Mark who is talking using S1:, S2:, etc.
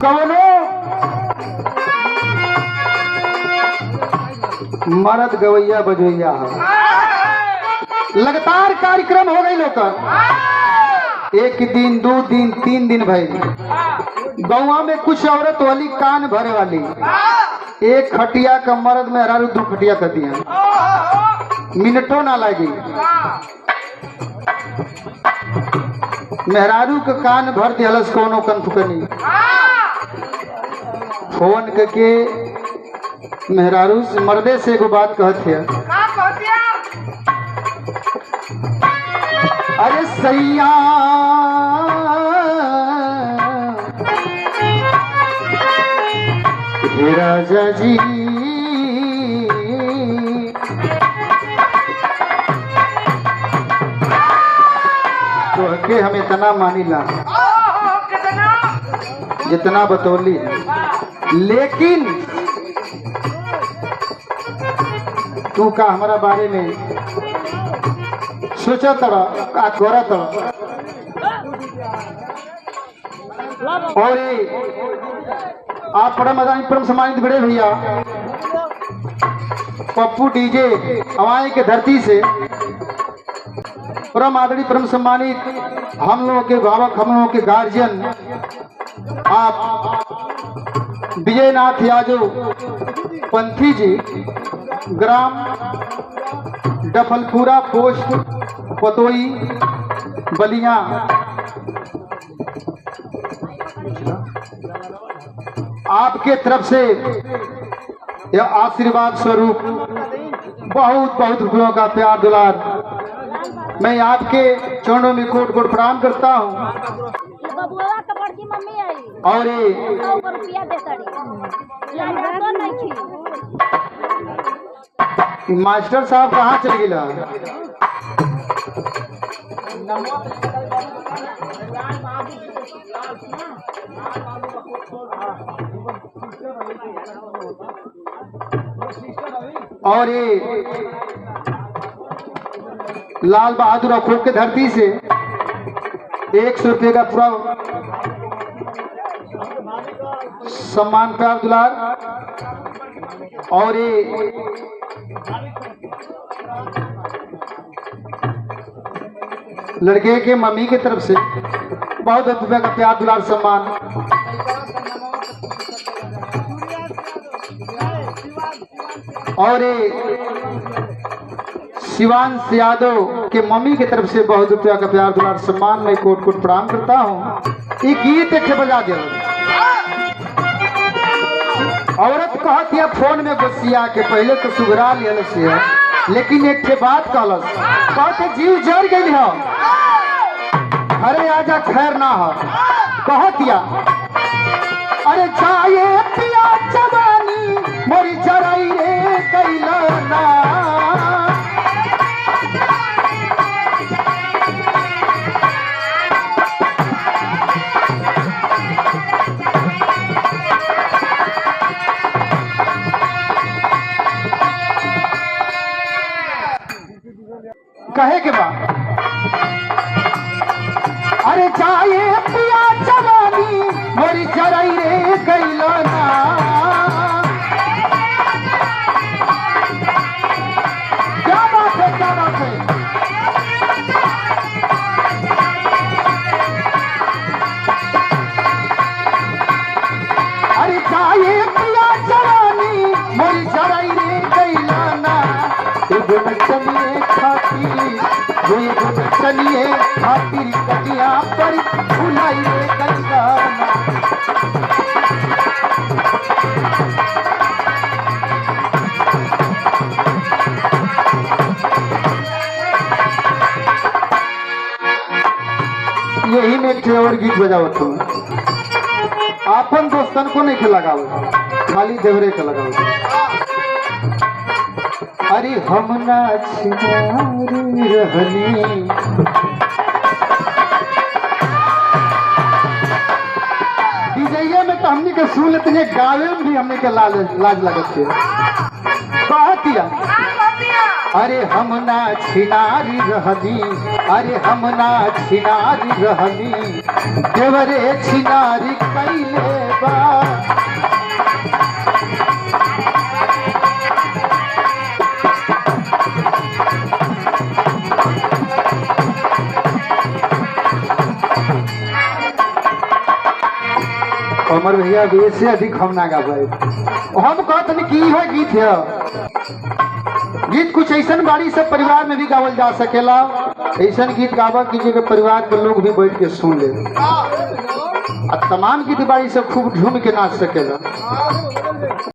S1: कौनो मर्द गवैया बजवैया है। लगातार कार्यक्रम हो गई लोग, एक दिन 2 दिन 3 दिन भाई गौवा में कुछ औरत वाली कान भरे वाली, एक खटिया का मर्द में हरारू 2 खटिया कर दिया, मिनटों ना लगी। मेहरारू के कान भर दिहलस कोनो कनफुकनी, फोन करके मेहरारू से मर्दे से एगो बात कहते हैं, अरे सैया हे राजा जी तो के हम इतना मानीला जितना बतौली, लेकिन तू का हमारा बारे में सोचा तड़ा का गोरा तड़ा। और आप बड़ा मदानी परम सम्मानित बड़े भैया पप्पू डीजे हवाई के धरती से परम आदरणीय परम सम्मानित हम लोगों के भावक, हम लोगों के गार्जियन आप विजयनाथ यादव पंथी जी, ग्राम डफलपुरा, पोस्ट पतोई, बलिया, आपके तरफ से यह आशीर्वाद स्वरूप बहुत बहुत रुपयों का प्यार दुलार मैं आपके चरणों में कोट कोट प्रणाम करता हूँ। और मास्टर साहब कहाँ चल गिला? और ये लाल बहादुर अखोक के धरती से 100 रुपये का पूरा सम्मान प्यार दुलार। और ये लड़के के मम्मी की तरफ से बहुत रुपये का प्यार दुलार सम्मान। और शिवांश यादव के मम्मी की तरफ से बहुत रुपया का प्यार दुलार सम्मान मैं कोट कोट प्रणाम करता हूँ। ये गीत एक बजा दे। औरत कहती है फोन में गुस्सिया के पहले तो सुघरा लिया से, लेकिन एक के बात कहलस, कहते जीव जर गई हो, अरे आजा खैर ना हो। कहतिया अरे जाए पिया जवानी मोरी जराई रे कैलाना, कहे के बाद अरे जाए पिया जवानी मोरी जराई रे कैलाना, क्या बात है, क्या बात है। अरे जाए पिया जवानी मोरी जराई रे कैलाना, चलिए खातिर कटिया पर भुलाई रे कैलाना। यही में एक और गीत बजावत हूँ, आपन दोस्तन को नहीं लगाओ, खाली देवरे का लगाओ। अरे हम नाचनारी रहनी डीजे में तो हमने के सुन इतने गावे में भी हमने के लाज लगत है। कहा किया अरे हम ना छिनारी रहनी, अरे हम ना छिनारी रहनी, देवरे छिनारी कैले बा। अमर भैया वेद से अधिक हम ना गावे। हम कहते कि हो गीत है, गीत कुछ ऐसा बाड़ी सब परिवार में भी गावल जा सकेला। ऐसा गीत गावा कीजिए कि परिवार के लोग भी बैठ के सुन ले। तमाम गीत बाड़ी सब खूब झूम के नाच सकेला।